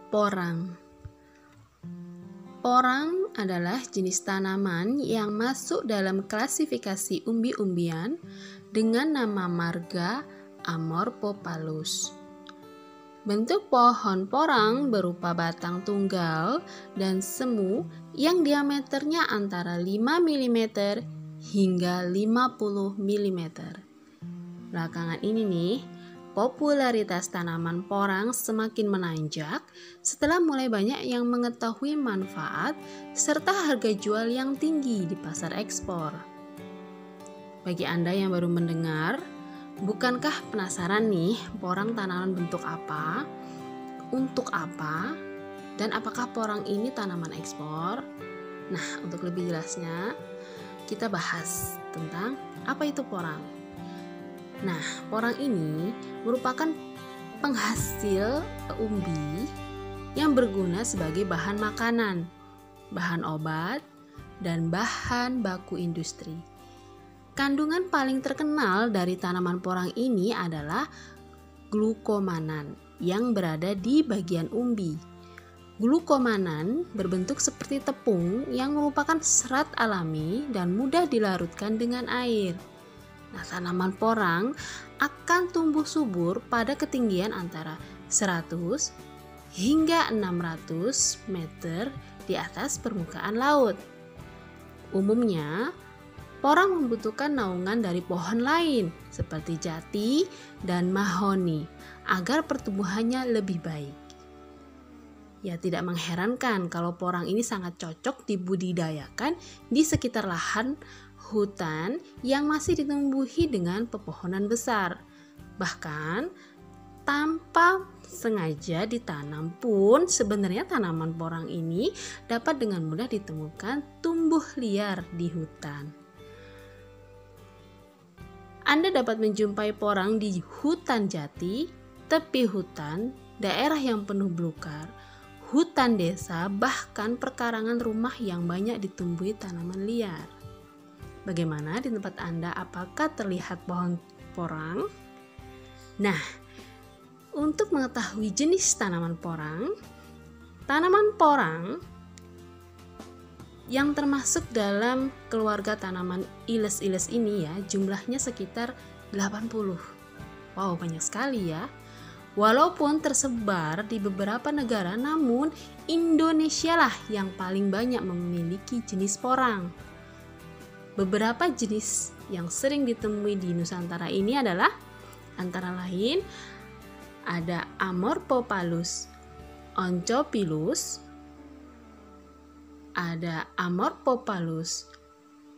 Porang. Porang adalah jenis tanaman yang masuk dalam klasifikasi umbi-umbian dengan nama marga Amorphophallus. Bentuk pohon porang berupa batang tunggal dan semu yang diameternya antara 5 mm hingga 50 mm. Belakangan ini nih, popularitas tanaman porang semakin menanjak setelah mulai banyak yang mengetahui manfaat serta harga jual yang tinggi di pasar ekspor. Bagi Anda yang baru mendengar, bukankah penasaran nih porang tanaman bentuk apa, untuk apa, dan apakah porang ini tanaman ekspor? Nah, untuk lebih jelasnya, kita bahas tentang apa itu porang. Nah, porang ini merupakan penghasil umbi yang berguna sebagai bahan makanan, bahan obat, dan bahan baku industri. Kandungan paling terkenal dari tanaman porang ini adalah glukomanan yang berada di bagian umbi. Glukomanan berbentuk seperti tepung yang merupakan serat alami dan mudah dilarutkan dengan air. Nah, tanaman porang akan tumbuh subur pada ketinggian antara 100 hingga 600 meter di atas permukaan laut. Umumnya, porang membutuhkan naungan dari pohon lain seperti jati dan mahoni agar pertumbuhannya lebih baik. Ya, tidak mengherankan kalau porang ini sangat cocok dibudidayakan di sekitar lahan hutan yang masih ditumbuhi dengan pepohonan besar. Bahkan tanpa sengaja ditanam pun sebenarnya tanaman porang ini dapat dengan mudah ditemukan tumbuh liar di hutan. Anda dapat menjumpai porang di hutan jati, tepi hutan, daerah yang penuh belukar, hutan desa, bahkan perkarangan rumah yang banyak ditumbuhi tanaman liar. Bagaimana di tempat Anda, apakah terlihat pohon porang? Nah, untuk mengetahui jenis tanaman porang yang termasuk dalam keluarga tanaman iles-iles ini ya, jumlahnya sekitar 80. Wow, banyak sekali ya. Walaupun tersebar di beberapa negara, namun Indonesia lah yang paling banyak memiliki jenis porang. Beberapa jenis yang sering ditemui di Nusantara ini adalah antara lain ada Amorphophallus oncophilus, ada Amorphophallus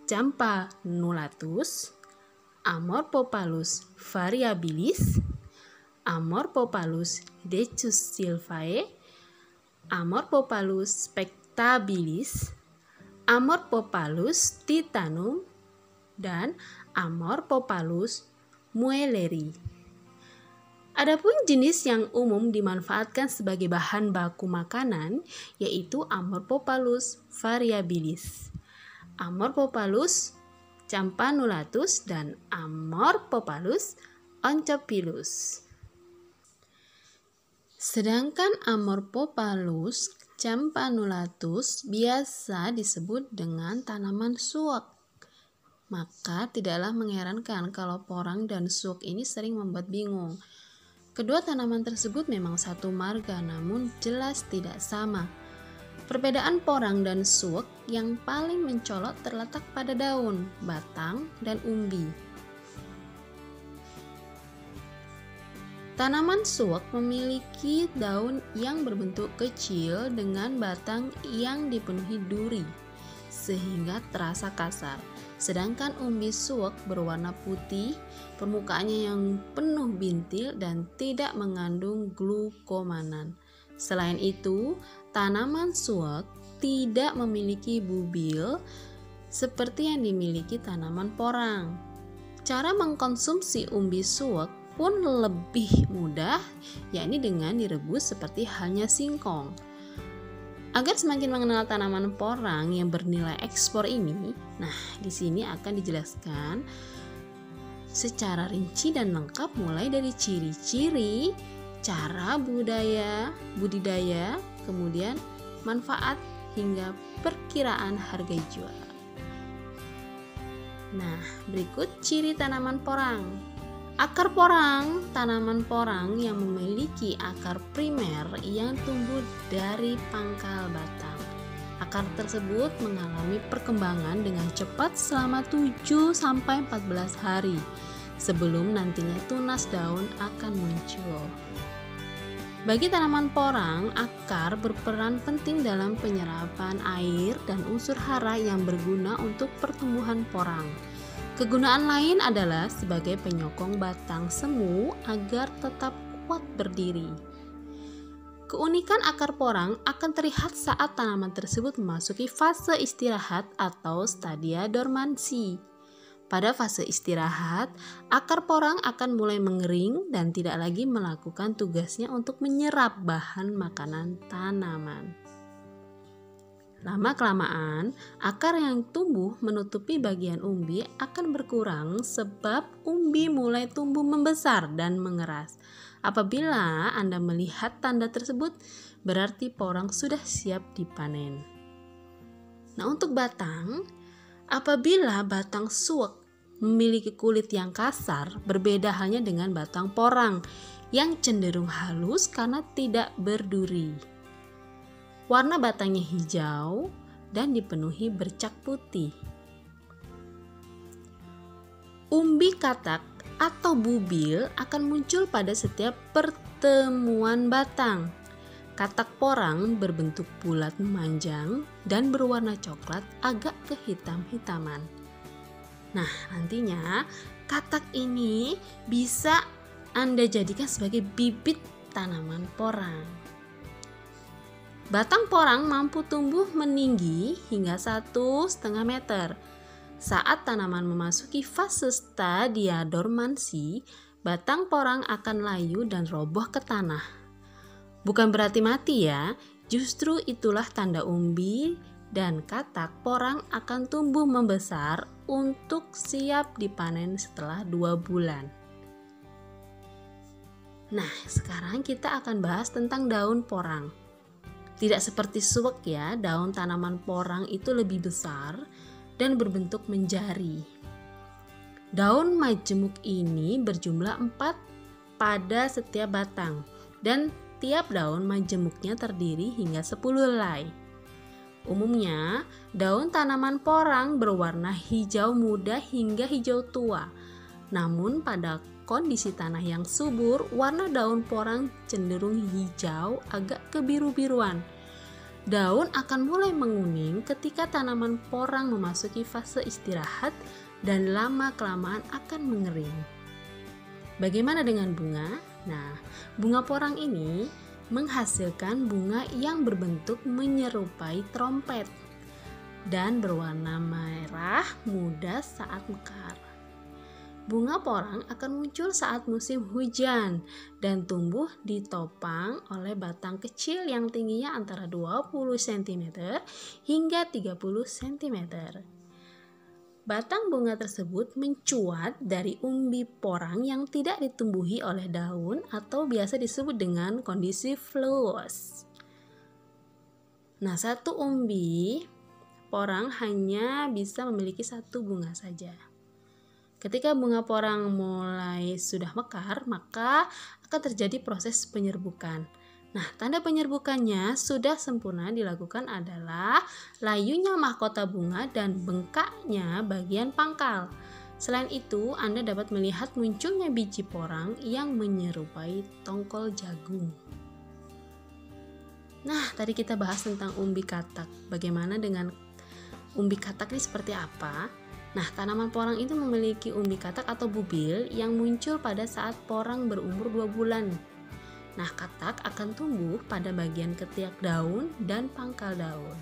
campanulatus, Amorphophallus variabilis, Amorphophallus decussylvae, Amorphophallus spectabilis, Amorphophallus titanum, dan Amorphophallus muelleri. Adapun jenis yang umum dimanfaatkan sebagai bahan baku makanan yaitu Amorphophallus variabilis, Amorphophallus campanulatus, dan Amorphophallus oncophilus. Sedangkan Amorphophallus campanulatus biasa disebut dengan tanaman suwak. Maka tidaklah mengherankan kalau porang dan suwak ini sering membuat bingung. Kedua tanaman tersebut memang satu marga, namun jelas tidak sama. Perbedaan porang dan suwak yang paling mencolok terletak pada daun, batang, dan umbi. Tanaman suwak memiliki daun yang berbentuk kecil dengan batang yang dipenuhi duri, sehingga terasa kasar. Sedangkan umbi suwak berwarna putih, permukaannya yang penuh bintil dan tidak mengandung glukomanan. Selain itu, tanaman suwak tidak memiliki bubil seperti yang dimiliki tanaman porang. Cara mengkonsumsi umbi suwak pun lebih mudah, yakni dengan direbus seperti halnya singkong. Agar semakin mengenal tanaman porang yang bernilai ekspor ini, nah di sini akan dijelaskan secara rinci dan lengkap mulai dari ciri-ciri, cara budidaya, kemudian manfaat hingga perkiraan harga jual. Nah, berikut ciri tanaman porang. Akar porang, tanaman porang yang memiliki akar primer yang tumbuh dari pangkal batang. Akar tersebut mengalami perkembangan dengan cepat selama 7-14 hari sebelum nantinya tunas daun akan muncul. Bagi tanaman porang, akar berperan penting dalam penyerapan air dan unsur hara yang berguna untuk pertumbuhan porang. Kegunaan lain adalah sebagai penyokong batang semu agar tetap kuat berdiri. Keunikan akar porang akan terlihat saat tanaman tersebut memasuki fase istirahat atau stadia dormansi. Pada fase istirahat, akar porang akan mulai mengering dan tidak lagi melakukan tugasnya untuk menyerap bahan makanan tanaman. Lama-kelamaan, akar yang tumbuh menutupi bagian umbi akan berkurang sebab umbi mulai tumbuh membesar dan mengeras. Apabila Anda melihat tanda tersebut, berarti porang sudah siap dipanen. Nah, untuk batang, apabila batang suwek memiliki kulit yang kasar, berbeda halnya dengan batang porang yang cenderung halus karena tidak berduri. Warna batangnya hijau dan dipenuhi bercak putih. Umbi katak atau bubil akan muncul pada setiap pertemuan batang. Katak porang berbentuk bulat memanjang dan berwarna coklat agak kehitam-hitaman. Nah, nantinya katak ini bisa Anda jadikan sebagai bibit tanaman porang. Batang porang mampu tumbuh meninggi hingga 1,5 meter. Saat tanaman memasuki fase stadia dormansi, batang porang akan layu dan roboh ke tanah. Bukan berarti mati ya, justru itulah tanda umbi dan katak porang akan tumbuh membesar untuk siap dipanen setelah 2 bulan. Nah, sekarang kita akan bahas tentang daun porang. Tidak seperti suwek ya, daun tanaman porang itu lebih besar dan berbentuk menjari. Daun majemuk ini berjumlah 4 pada setiap batang dan tiap daun majemuknya terdiri hingga 10 helai. Umumnya, daun tanaman porang berwarna hijau muda hingga hijau tua. Namun pada kondisi tanah yang subur, warna daun porang cenderung hijau agak kebiru-biruan. Daun akan mulai menguning ketika tanaman porang memasuki fase istirahat dan lama-kelamaan akan mengering. Bagaimana dengan bunga? Nah, bunga porang ini menghasilkan bunga yang berbentuk menyerupai trompet dan berwarna merah muda saat mekar. Bunga porang akan muncul saat musim hujan dan tumbuh ditopang oleh batang kecil yang tingginya antara 20 cm hingga 30 cm. Batang bunga tersebut mencuat dari umbi porang yang tidak ditumbuhi oleh daun atau biasa disebut dengan kondisi flowers. Nah, satu umbi porang hanya bisa memiliki 1 bunga saja. Ketika bunga porang mulai sudah mekar, maka akan terjadi proses penyerbukan. Nah, tanda penyerbukannya sudah sempurna dilakukan adalah layunya mahkota bunga dan bengkaknya bagian pangkal. Selain itu, Anda dapat melihat munculnya biji porang yang menyerupai tongkol jagung. Nah, tadi kita bahas tentang umbi katak. Bagaimana dengan umbi katak ini seperti apa? Nah, tanaman porang itu memiliki umbi katak atau bubil yang muncul pada saat porang berumur 2 bulan. Nah, katak akan tumbuh pada bagian ketiak daun dan pangkal daun.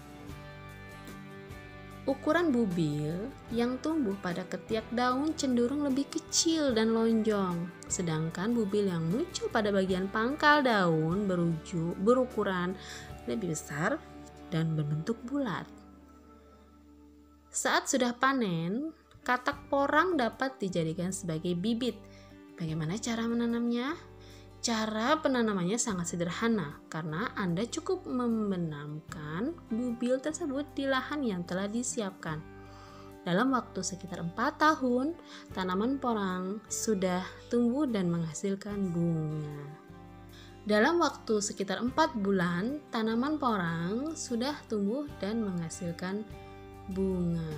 Ukuran bubil yang tumbuh pada ketiak daun cenderung lebih kecil dan lonjong, sedangkan bubil yang muncul pada bagian pangkal daun berukuran lebih besar dan berbentuk bulat. Saat sudah panen, katak porang dapat dijadikan sebagai bibit. Bagaimana cara menanamnya? Cara penanamannya sangat sederhana karena Anda cukup membenamkan bubil tersebut di lahan yang telah disiapkan. Dalam waktu sekitar 4 tahun, tanaman porang sudah tumbuh dan menghasilkan bunga. Dalam waktu sekitar 4 bulan, tanaman porang sudah tumbuh dan menghasilkan bunga.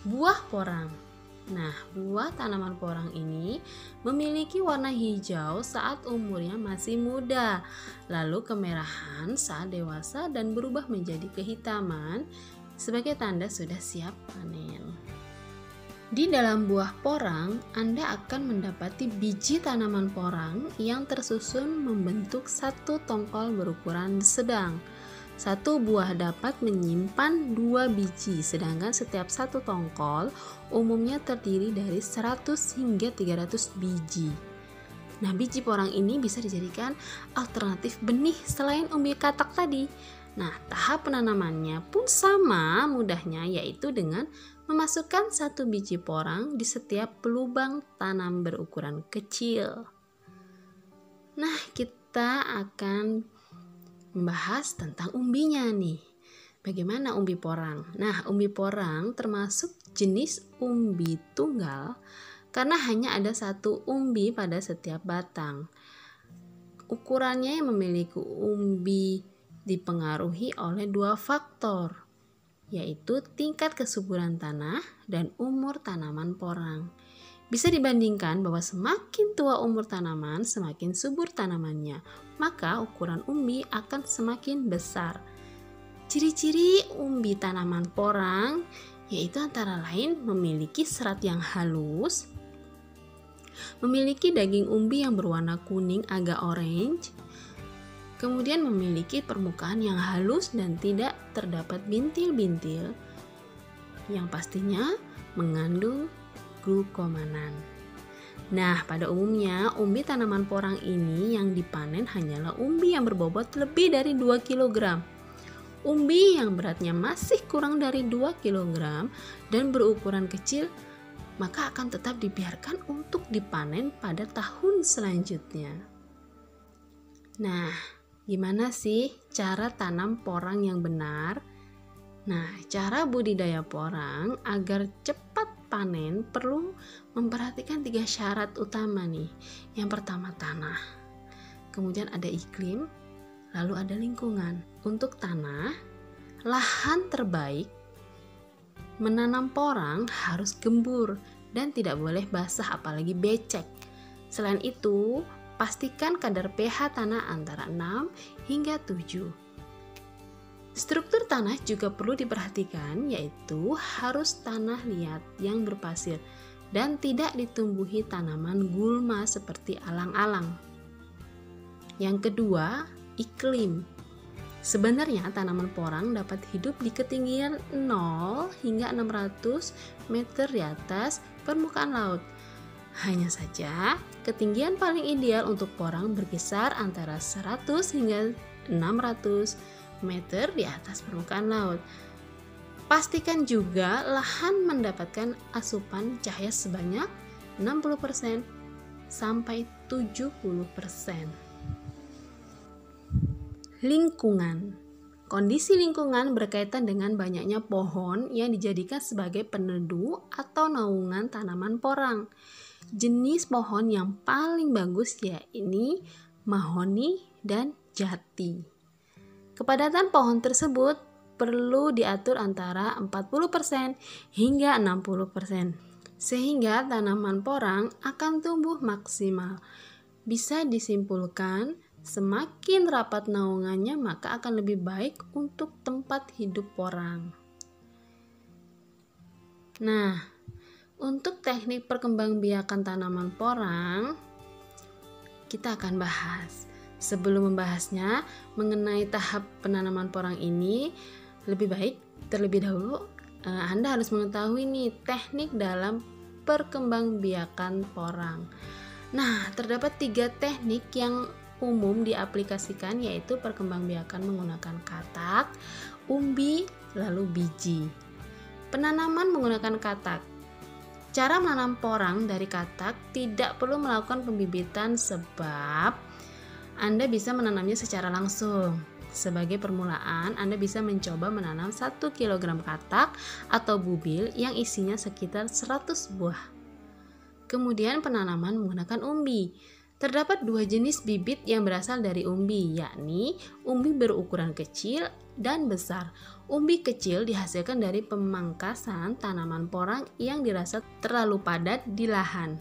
Buah porang. Nah, buah tanaman porang ini memiliki warna hijau saat umurnya masih muda, lalu kemerahan saat dewasa dan berubah menjadi kehitaman sebagai tanda sudah siap panen. Di dalam buah porang, Anda akan mendapati biji tanaman porang yang tersusun membentuk satu tongkol berukuran sedang. Satu buah dapat menyimpan 2 biji, sedangkan setiap satu tongkol umumnya terdiri dari 100 hingga 300 biji. Nah, biji porang ini bisa dijadikan alternatif benih selain umbi katak tadi. Nah, tahap penanamannya pun sama mudahnya, yaitu dengan memasukkan 1 biji porang di setiap lubang tanam berukuran kecil. Nah, kita akan membahas tentang umbinya nih. Bagaimana umbi porang? Nah, umbi porang termasuk jenis umbi tunggal karena hanya ada 1 umbi pada setiap batang. Ukurannya yang memiliki umbi dipengaruhi oleh 2 faktor, yaitu tingkat kesuburan tanah dan umur tanaman porang. Bisa dibandingkan bahwa semakin tua umur tanaman, semakin subur tanamannya, maka ukuran umbi akan semakin besar. Ciri-ciri umbi tanaman porang yaitu antara lain memiliki serat yang halus, memiliki daging umbi yang berwarna kuning agak orange, kemudian memiliki permukaan yang halus dan tidak terdapat bintil-bintil, yang pastinya mengandung glukomanan. Nah, pada umumnya umbi tanaman porang ini yang dipanen hanyalah umbi yang berbobot lebih dari 2 kg. Umbi yang beratnya masih kurang dari 2 kg dan berukuran kecil maka akan tetap dibiarkan untuk dipanen pada tahun selanjutnya. Nah, gimana sih cara tanam porang yang benar? Nah, cara budidaya porang agar cepat panen perlu memperhatikan 3 syarat utama nih. Yang pertama tanah, kemudian ada iklim, lalu ada lingkungan. Untuk tanah, lahan terbaik menanam porang harus gembur dan tidak boleh basah apalagi becek. Selain itu, pastikan kadar pH tanah antara 6 hingga 7. Struktur tanah juga perlu diperhatikan, yaitu harus tanah liat yang berpasir dan tidak ditumbuhi tanaman gulma seperti alang-alang. Yang kedua, iklim. Sebenarnya tanaman porang dapat hidup di ketinggian 0 hingga 600 meter di atas permukaan laut. Hanya saja, ketinggian paling ideal untuk porang berkisar antara 100 hingga 600 meter di atas permukaan laut. Pastikan juga lahan mendapatkan asupan cahaya sebanyak 60% sampai 70%. Lingkungan. Kondisi lingkungan berkaitan dengan banyaknya pohon yang dijadikan sebagai peneduh atau naungan tanaman porang. Jenis pohon yang paling bagus yaitu mahoni dan jati. Kepadatan pohon tersebut perlu diatur antara 40% hingga 60%, sehingga tanaman porang akan tumbuh maksimal. Bisa disimpulkan, semakin rapat naungannya maka akan lebih baik untuk tempat hidup porang. Nah, untuk teknik perkembangbiakan tanaman porang, kita akan bahas. Sebelum membahasnya mengenai tahap penanaman porang ini, lebih baik terlebih dahulu Anda harus mengetahui nih teknik dalam perkembangbiakan porang. Nah, terdapat 3 teknik yang umum diaplikasikan, yaitu perkembangbiakan menggunakan katak, umbi, lalu biji. Penanaman menggunakan katak. Cara menanam porang dari katak tidak perlu melakukan pembibitan sebab Anda bisa menanamnya secara langsung. Sebagai permulaan, Anda bisa mencoba menanam 1 kg katak atau bubil yang isinya sekitar 100 buah. Kemudian penanaman menggunakan umbi. Terdapat 2 jenis bibit yang berasal dari umbi, yakni umbi berukuran kecil dan besar. Umbi kecil dihasilkan dari pemangkasan tanaman porang yang dirasa terlalu padat di lahan.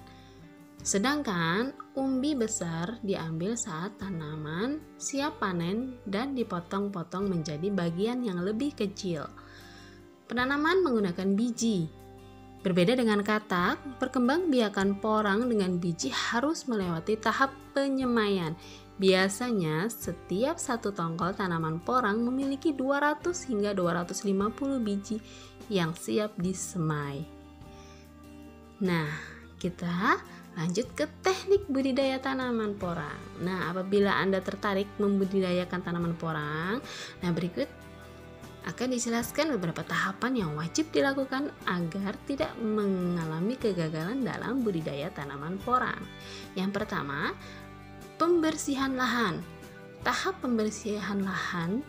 Sedangkan umbi besar diambil saat tanaman siap panen dan dipotong-potong menjadi bagian yang lebih kecil. Penanaman menggunakan biji. Berbeda dengan katak, perkembangbiakan porang dengan biji harus melewati tahap penyemaian. Biasanya, setiap satu tongkol tanaman porang memiliki 200 hingga 250 biji yang siap disemai. Nah, kita lanjut ke teknik budidaya tanaman porang. Nah, apabila Anda tertarik membudidayakan tanaman porang, berikut akan dijelaskan beberapa tahapan yang wajib dilakukan agar tidak mengalami kegagalan dalam budidaya tanaman porang. Yang pertama, pembersihan lahan. Tahap pembersihan lahan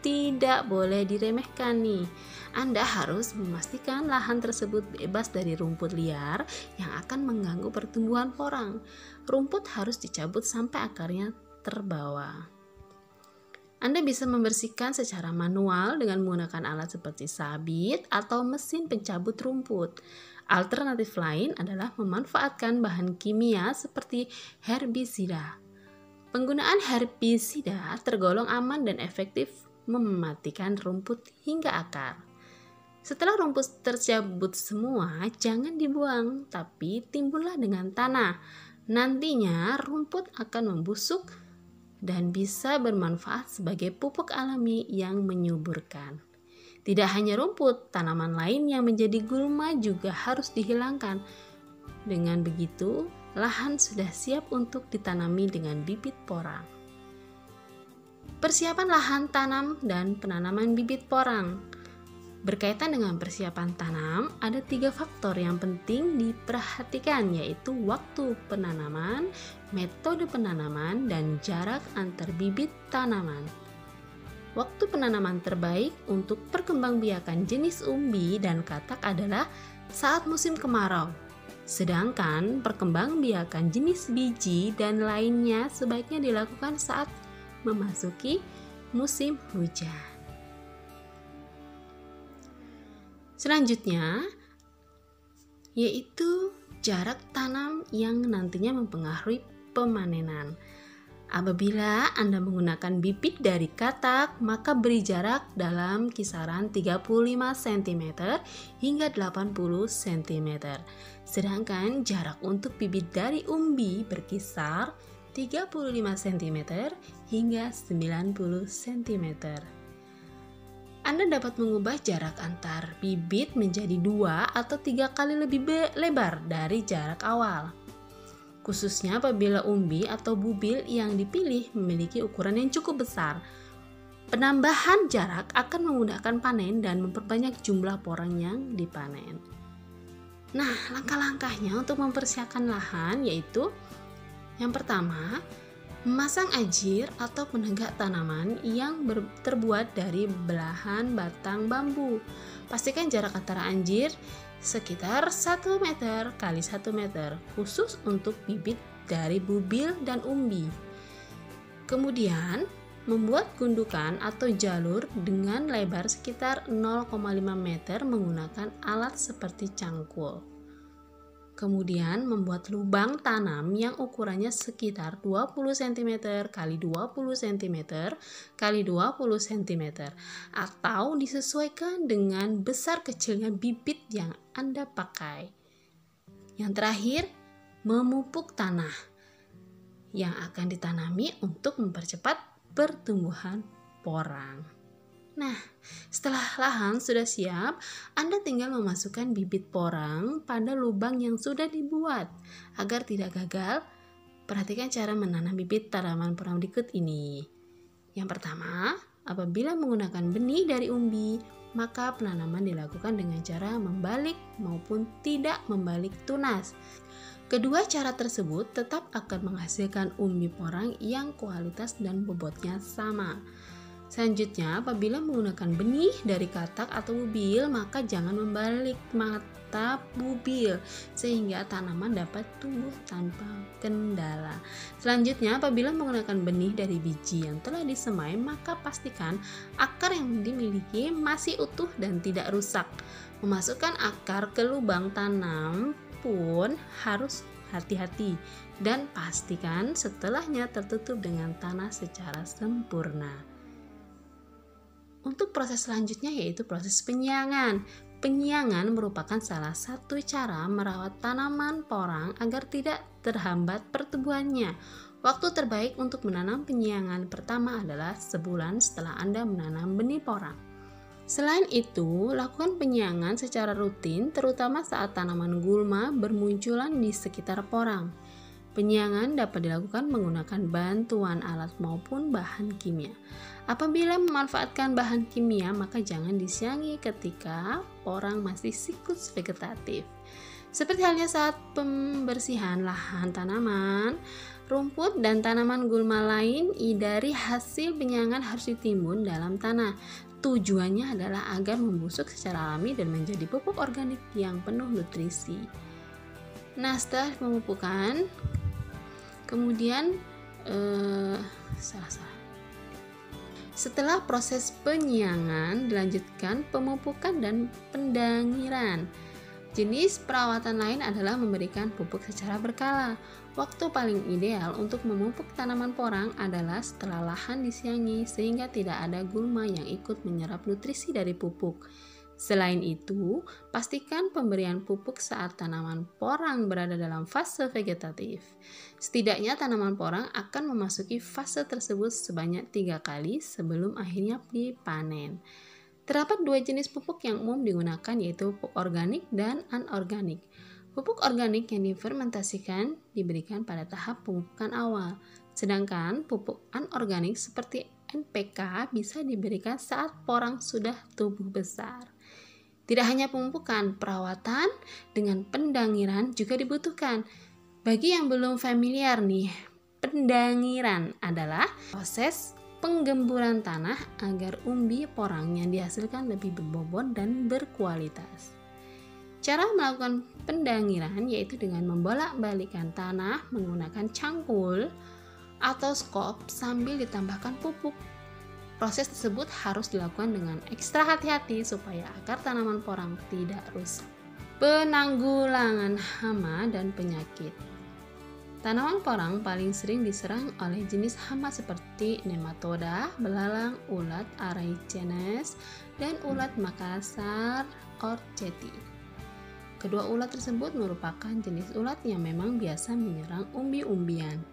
tidak boleh diremehkan nih. Anda harus memastikan lahan tersebut bebas dari rumput liar yang akan mengganggu pertumbuhan porang. Rumput harus dicabut sampai akarnya terbawa. Anda bisa membersihkan secara manual dengan menggunakan alat seperti sabit atau mesin pencabut rumput. Alternatif lain adalah memanfaatkan bahan kimia seperti herbisida. Penggunaan herbisida tergolong aman dan efektif mematikan rumput hingga akar. Setelah rumput tercabut semua, jangan dibuang, tapi timbunlah dengan tanah. Nantinya rumput akan membusuk dan bisa bermanfaat sebagai pupuk alami yang menyuburkan. Tidak hanya rumput, tanaman lain yang menjadi gulma juga harus dihilangkan. Dengan begitu, lahan sudah siap untuk ditanami dengan bibit porang. Persiapan lahan tanam dan penanaman bibit porang. Berkaitan dengan persiapan tanam, ada 3 faktor yang penting diperhatikan, yaitu waktu penanaman, metode penanaman, dan jarak antar bibit tanaman. Waktu penanaman terbaik untuk perkembangbiakan jenis umbi dan katak adalah saat musim kemarau. Sedangkan perkembangbiakan jenis biji dan lainnya sebaiknya dilakukan saat memasuki musim hujan. Selanjutnya, yaitu jarak tanam yang nantinya mempengaruhi pemanenan. Apabila Anda menggunakan bibit dari katak, maka beri jarak dalam kisaran 35 cm hingga 80 cm. Sedangkan jarak untuk bibit dari umbi berkisar 35 cm hingga 90 cm. Anda dapat mengubah jarak antar bibit menjadi 2 atau 3 kali lebih lebar dari jarak awal. Khususnya apabila umbi atau bubil yang dipilih memiliki ukuran yang cukup besar. Penambahan jarak akan memudahkan panen dan memperbanyak jumlah porang yang dipanen. Nah, langkah-langkahnya untuk mempersiapkan lahan yaitu yang pertama, memasang ajir atau penegak tanaman yang terbuat dari belahan batang bambu. Pastikan jarak antara anjir sekitar 1 meter kali 1 meter, khusus untuk bibit dari bubil dan umbi. Kemudian, membuat gundukan atau jalur dengan lebar sekitar 0,5 meter menggunakan alat seperti cangkul. Kemudian membuat lubang tanam yang ukurannya sekitar 20 cm kali 20 cm kali 20 cm atau disesuaikan dengan besar kecilnya bibit yang Anda pakai. Yang terakhir, memupuk tanah yang akan ditanami untuk mempercepat pertumbuhan porang. Nah, setelah lahan sudah siap, Anda tinggal memasukkan bibit porang pada lubang yang sudah dibuat. Agar tidak gagal, perhatikan cara menanam bibit tanaman porang berikut ini. Yang pertama, Apabila menggunakan benih dari umbi, maka penanaman dilakukan dengan cara membalik maupun tidak membalik tunas. Kedua cara tersebut tetap akan menghasilkan umbi porang yang kualitas dan bobotnya sama. Selanjutnya, apabila menggunakan benih dari katak atau bubil, maka jangan membalik mata bubil sehingga tanaman dapat tumbuh tanpa kendala. Selanjutnya, apabila menggunakan benih dari biji yang telah disemai, maka pastikan akar yang dimiliki masih utuh dan tidak rusak. Memasukkan akar ke lubang tanam pun harus hati-hati dan pastikan setelahnya tertutup dengan tanah secara sempurna. Untuk proses selanjutnya yaitu proses penyiangan. Penyiangan merupakan salah satu cara merawat tanaman porang agar tidak terhambat pertumbuhannya. Waktu terbaik untuk menanam penyiangan pertama adalah sebulan setelah Anda menanam benih porang. Selain itu, lakukan penyiangan secara rutin terutama saat tanaman gulma bermunculan di sekitar porang. Penyiangan dapat dilakukan menggunakan bantuan alat maupun bahan kimia. Apabila memanfaatkan bahan kimia, maka jangan disiangi ketika porang masih siklus vegetatif. Seperti halnya saat pembersihan lahan tanaman, rumput dan tanaman gulma lain dari hasil penyiangan harus ditimbun dalam tanah. Tujuannya adalah agar membusuk secara alami dan menjadi pupuk organik yang penuh nutrisi. Nah, setelah pemupukan, kemudian setelah proses penyiangan dilanjutkan pemupukan dan pendangiran. Jenis perawatan lain adalah memberikan pupuk secara berkala. Waktu paling ideal untuk memupuk tanaman porang adalah setelah lahan disiangi sehingga tidak ada gulma yang ikut menyerap nutrisi dari pupuk. Selain itu, pastikan pemberian pupuk saat tanaman porang berada dalam fase vegetatif. Setidaknya tanaman porang akan memasuki fase tersebut sebanyak 3 kali sebelum akhirnya dipanen. Terdapat 2 jenis pupuk yang umum digunakan yaitu pupuk organik dan anorganik. Pupuk organik yang difermentasikan diberikan pada tahap pemupukan awal, sedangkan pupuk anorganik seperti NPK bisa diberikan saat porang sudah tumbuh besar. Tidak hanya pemupukan, perawatan dengan pendangiran juga dibutuhkan. Bagi yang belum familiar nih, pendangiran adalah proses penggemburan tanah agar umbi porang yang dihasilkan lebih berbobot dan berkualitas. Cara melakukan pendangiran yaitu dengan membolak-balikkan tanah menggunakan cangkul atau skop sambil ditambahkan pupuk. Proses tersebut harus dilakukan dengan ekstra hati-hati supaya akar tanaman porang tidak rusak. Penanggulangan hama dan penyakit. Tanaman porang paling sering diserang oleh jenis hama seperti nematoda, belalang, ulat Aerogenes, dan ulat Makassar orcheti. Kedua ulat tersebut merupakan jenis ulat yang memang biasa menyerang umbi-umbian.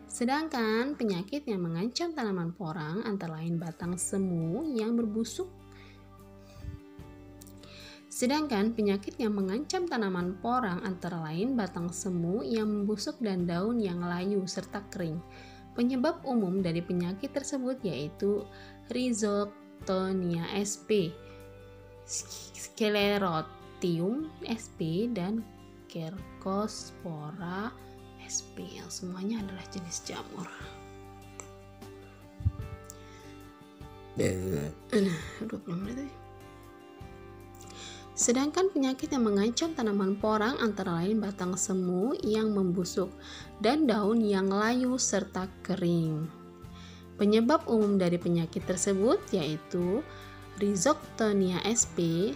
Sedangkan penyakit yang mengancam tanaman porang antara lain batang semu yang berbusuk. Dan daun yang layu serta kering. Penyebab umum dari penyakit tersebut yaitu Rhizoctonia sp, Sclerotium sp, dan Cercospora sp yang semuanya adalah jenis jamur. Sedangkan penyakit yang mengancam tanaman porang antara lain batang semu yang membusuk dan daun yang layu serta kering. Penyebab umum dari penyakit tersebut yaitu Rhizoctonia sp,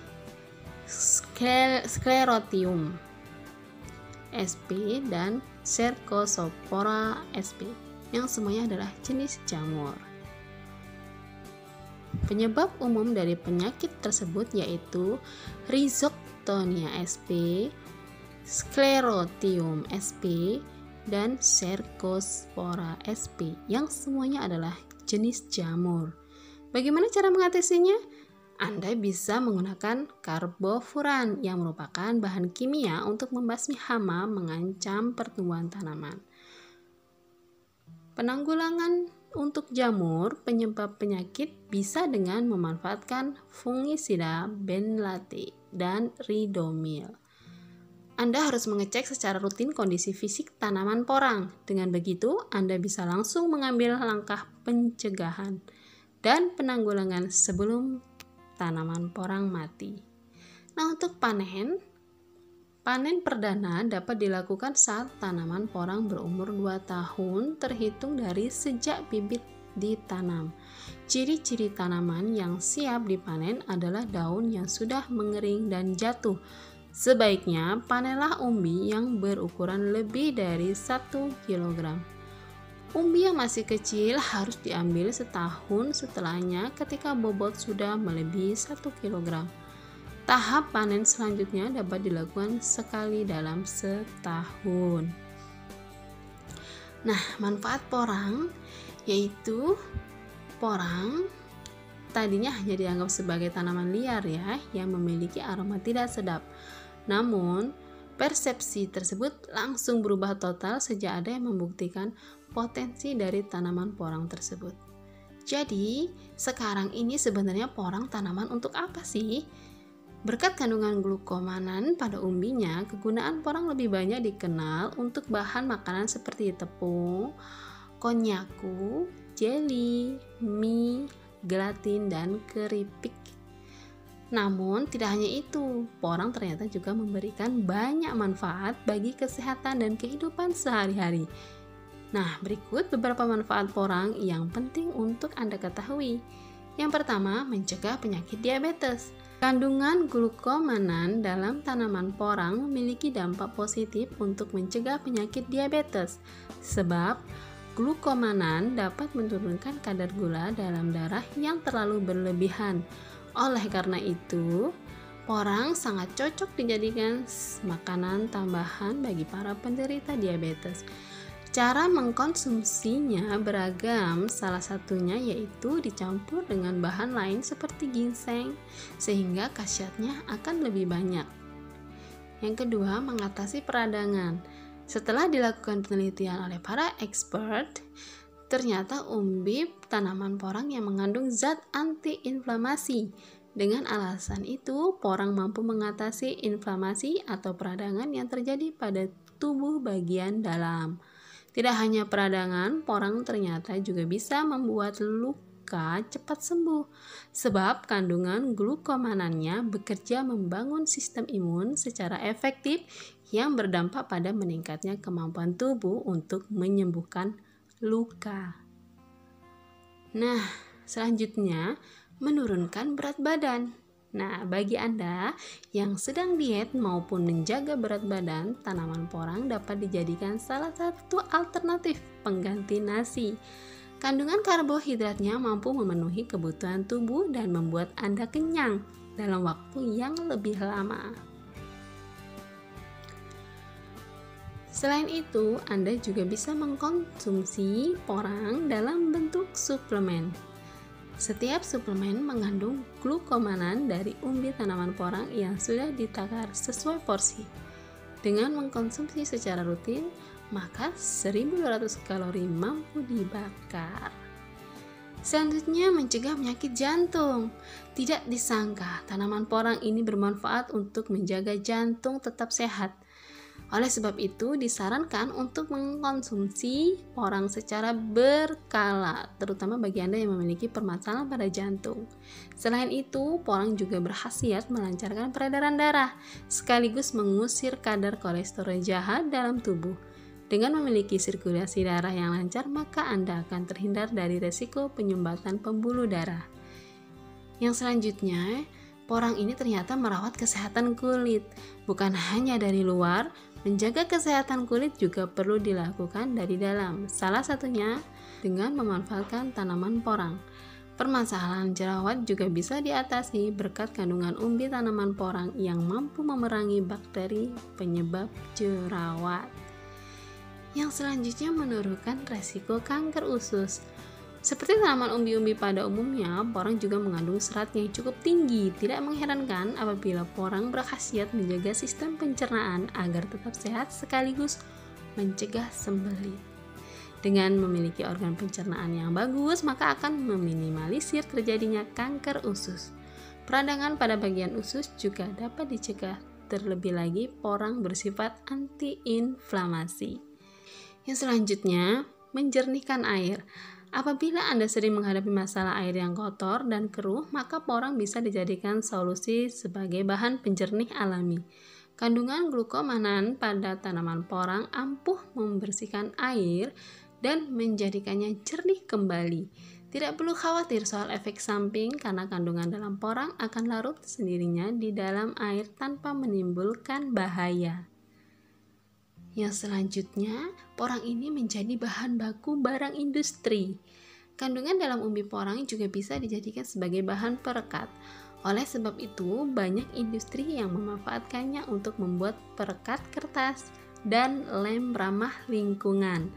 Sclerotium sp, dan Cercospora sp yang semuanya adalah jenis jamur. Penyebab umum dari penyakit tersebut yaitu Rhizoctonia sp, Sclerotium sp, dan Cercospora sp yang semuanya adalah jenis jamur. Bagaimana cara mengatasinya? Anda bisa menggunakan karbofuran yang merupakan bahan kimia untuk membasmi hama mengancam pertumbuhan tanaman. Penanggulangan untuk jamur penyebab penyakit bisa dengan memanfaatkan fungisida benlate dan ridomil. Anda harus mengecek secara rutin kondisi fisik tanaman porang. Dengan begitu, Anda bisa langsung mengambil langkah pencegahan dan penanggulangan sebelum tanaman porang mati. Nah, untuk panen perdana dapat dilakukan saat tanaman porang berumur 2 tahun terhitung dari sejak bibit ditanam. Ciri-ciri tanaman yang siap dipanen adalah daun yang sudah mengering dan jatuh. Sebaiknya panenlah umbi yang berukuran lebih dari 1 kg. Umbi yang masih kecil harus diambil setahun setelahnya ketika bobot sudah melebihi 1 kg. Tahap panen selanjutnya dapat dilakukan sekali dalam setahun. Nah, manfaat porang yaitu porang tadinya hanya dianggap sebagai tanaman liar ya, yang memiliki aroma tidak sedap. Namun, persepsi tersebut langsung berubah total sejak ada yang membuktikan potensi dari tanaman porang tersebut. Jadi, sekarang ini sebenarnya porang tanaman untuk apa sih? Berkat kandungan glukomanan pada umbinya, kegunaan porang lebih banyak dikenal untuk bahan makanan seperti tepung, konnyaku, jeli, mie, gelatin, dan keripik. Namun, tidak hanya itu, porang ternyata juga memberikan banyak manfaat bagi kesehatan dan kehidupan sehari-hari. Nah, berikut beberapa manfaat porang yang penting untuk Anda ketahui. Yang pertama, mencegah penyakit diabetes. Kandungan glukomanan dalam tanaman porang memiliki dampak positif untuk mencegah penyakit diabetes, sebab glukomanan dapat menurunkan kadar gula dalam darah yang terlalu berlebihan. Oleh karena itu, porang sangat cocok dijadikan makanan tambahan bagi para penderita diabetes. Cara mengkonsumsinya beragam, salah satunya yaitu dicampur dengan bahan lain seperti ginseng, sehingga khasiatnya akan lebih banyak. Yang kedua, mengatasi peradangan. Setelah dilakukan penelitian oleh para expert, ternyata umbi tanaman porang yang mengandung zat antiinflamasi. Dengan alasan itu, porang mampu mengatasi inflamasi atau peradangan yang terjadi pada tubuh bagian dalam. Tidak hanya peradangan, porang ternyata juga bisa membuat luka cepat sembuh, sebab kandungan glukomanannya bekerja membangun sistem imun secara efektif yang berdampak pada meningkatnya kemampuan tubuh untuk menyembuhkan luka. Nah, selanjutnya menurunkan berat badan. Nah, bagi Anda yang sedang diet maupun menjaga berat badan, tanaman porang dapat dijadikan salah satu alternatif pengganti nasi. Kandungan karbohidratnya mampu memenuhi kebutuhan tubuh dan membuat Anda kenyang dalam waktu yang lebih lama. Selain itu, Anda juga bisa mengkonsumsi porang dalam bentuk suplemen. Setiap suplemen mengandung glukomanan dari umbi tanaman porang yang sudah ditakar sesuai porsi. Dengan mengkonsumsi secara rutin, maka 1200 kalori mampu dibakar. Selanjutnya, mencegah penyakit jantung. Tidak disangka, tanaman porang ini bermanfaat untuk menjaga jantung tetap sehat. Oleh sebab itu, disarankan untuk mengkonsumsi porang secara berkala, terutama bagi Anda yang memiliki permasalahan pada jantung. Selain itu, porang juga berkhasiat melancarkan peredaran darah, sekaligus mengusir kadar kolesterol jahat dalam tubuh. Dengan memiliki sirkulasi darah yang lancar, maka Anda akan terhindar dari resiko penyumbatan pembuluh darah. Yang selanjutnya, porang ini ternyata merawat kesehatan kulit, bukan hanya dari luar. Menjaga kesehatan kulit juga perlu dilakukan dari dalam, salah satunya dengan memanfaatkan tanaman porang. Permasalahan jerawat juga bisa diatasi berkat kandungan umbi tanaman porang yang mampu memerangi bakteri penyebab jerawat. Yang selanjutnya, menurunkan resiko kanker usus. Seperti tanaman umbi-umbi pada umumnya, porang juga mengandung serat yang cukup tinggi. Tidak mengherankan apabila porang berkhasiat menjaga sistem pencernaan agar tetap sehat sekaligus mencegah sembelit. Dengan memiliki organ pencernaan yang bagus, maka akan meminimalisir terjadinya kanker usus. Peradangan pada bagian usus juga dapat dicegah. Terlebih lagi, porang bersifat anti-inflamasi. Yang selanjutnya, menjernihkan air. Apabila Anda sering menghadapi masalah air yang kotor dan keruh, maka porang bisa dijadikan solusi sebagai bahan penjernih alami. Kandungan glukomanan pada tanaman porang ampuh membersihkan air dan menjadikannya jernih kembali. Tidak perlu khawatir soal efek samping karena kandungan dalam porang akan larut sendirinya di dalam air tanpa menimbulkan bahaya. Yang selanjutnya, porang ini menjadi bahan baku barang industri. Kandungan dalam umbi porang juga bisa dijadikan sebagai bahan perekat. Oleh sebab itu, banyak industri yang memanfaatkannya untuk membuat perekat kertas dan lem ramah lingkungan.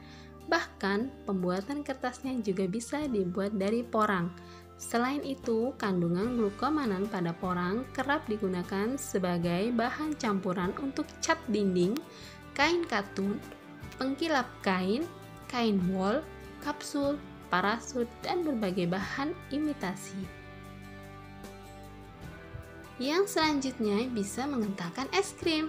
Bahkan, pembuatan kertasnya juga bisa dibuat dari porang. Selain itu, kandungan glukomanan pada porang kerap digunakan sebagai bahan campuran untuk cat dinding, kain katun, pengkilap kain, kain wol, kapsul, parasut, dan berbagai bahan imitasi. Yang selanjutnya bisa mengentalkan es krim.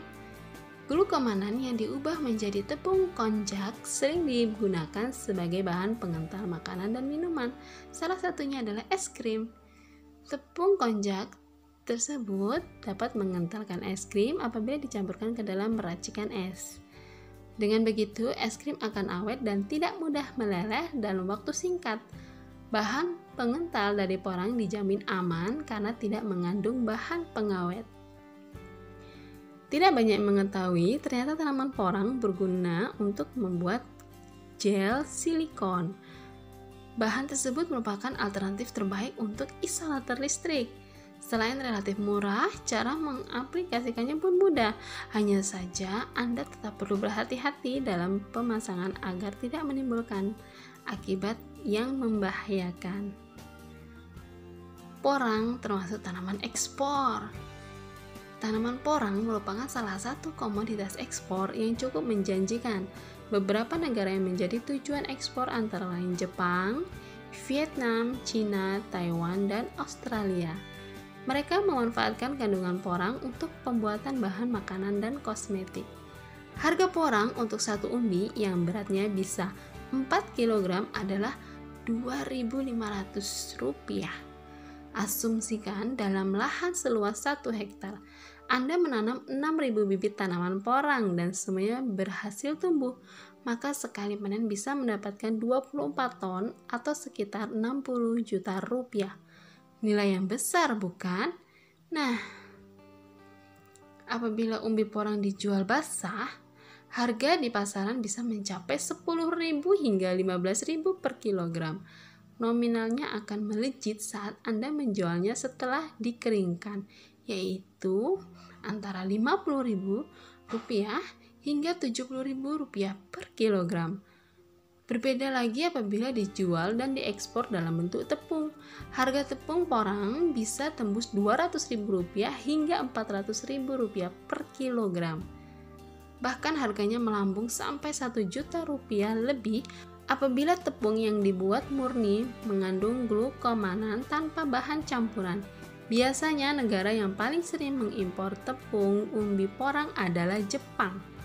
Glukomanan yang diubah menjadi tepung konjak sering digunakan sebagai bahan pengental makanan dan minuman. Salah satunya adalah es krim. Tepung konjak tersebut dapat mengentalkan es krim apabila dicampurkan ke dalam racikan es. Dengan begitu, es krim akan awet dan tidak mudah meleleh dalam waktu singkat. Bahan pengental dari porang dijamin aman karena tidak mengandung bahan pengawet. Tidak banyak yang mengetahui, ternyata tanaman porang berguna untuk membuat gel silikon. Bahan tersebut merupakan alternatif terbaik untuk isolator listrik. Selain relatif murah, cara mengaplikasikannya pun mudah. Hanya saja Anda tetap perlu berhati-hati dalam pemasangan agar tidak menimbulkan akibat yang membahayakan. Porang termasuk tanaman ekspor. Tanaman porang merupakan salah satu komoditas ekspor yang cukup menjanjikan. Beberapa negara yang menjadi tujuan ekspor antara lain Jepang, Vietnam, China, Taiwan, dan Australia. Mereka memanfaatkan kandungan porang untuk pembuatan bahan makanan dan kosmetik. Harga porang untuk satu umbi yang beratnya bisa 4 kg adalah Rp2.500. Asumsikan dalam lahan seluas 1 hektar, Anda menanam 6.000 bibit tanaman porang dan semuanya berhasil tumbuh, maka sekali panen bisa mendapatkan 24 ton atau sekitar 60 juta rupiah. Nilai yang besar, bukan? Nah, apabila umbi porang dijual basah, harga di pasaran bisa mencapai 10.000 hingga 15.000 per kilogram. Nominalnya akan melejit saat Anda menjualnya setelah dikeringkan, yaitu antara Rp50.000 hingga Rp70.000 per kilogram. Berbeda lagi apabila dijual dan diekspor dalam bentuk tepung. Harga tepung porang bisa tembus Rp200.000 hingga Rp400.000 per kilogram. Bahkan harganya melambung sampai Rp1 juta lebih apabila tepung yang dibuat murni mengandung glukomanan tanpa bahan campuran. Biasanya negara yang paling sering mengimpor tepung umbi porang adalah Jepang.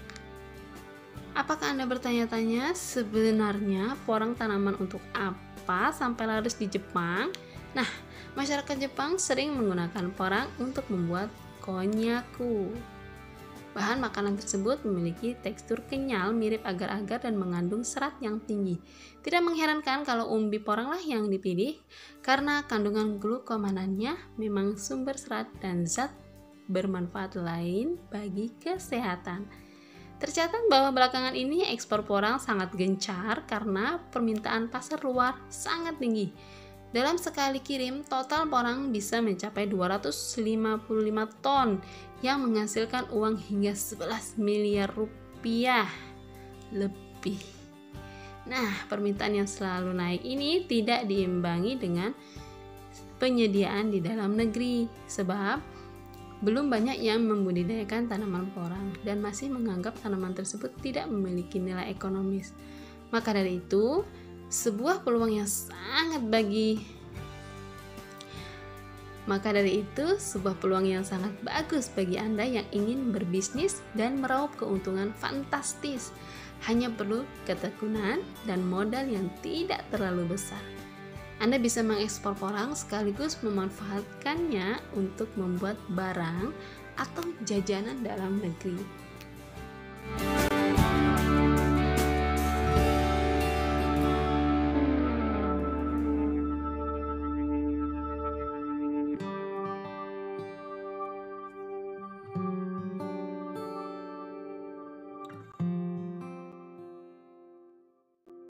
Apakah Anda bertanya-tanya sebenarnya porang tanaman untuk apa sampai laris di Jepang? Nah, masyarakat Jepang sering menggunakan porang untuk membuat konnyaku. Bahan makanan tersebut memiliki tekstur kenyal, mirip agar-agar dan mengandung serat yang tinggi. Tidak mengherankan kalau umbi poranglah yang dipilih karena kandungan glukomanannya memang sumber serat dan zat bermanfaat lain bagi kesehatan. Tercatat bahwa belakangan ini ekspor porang sangat gencar karena permintaan pasar luar sangat tinggi. Dalam sekali kirim, total porang bisa mencapai 255 ton yang menghasilkan uang hingga 11 miliar rupiah lebih. Nah, permintaan yang selalu naik ini tidak diimbangi dengan penyediaan di dalam negeri, sebab belum banyak yang membudidayakan tanaman porang dan masih menganggap tanaman tersebut tidak memiliki nilai ekonomis. Maka dari itu, sebuah peluang yang sangat bagus bagi Anda yang ingin berbisnis dan meraup keuntungan fantastis. Hanya perlu ketekunan dan modal yang tidak terlalu besar. Anda bisa mengekspor porang sekaligus memanfaatkannya untuk membuat barang atau jajanan dalam negeri.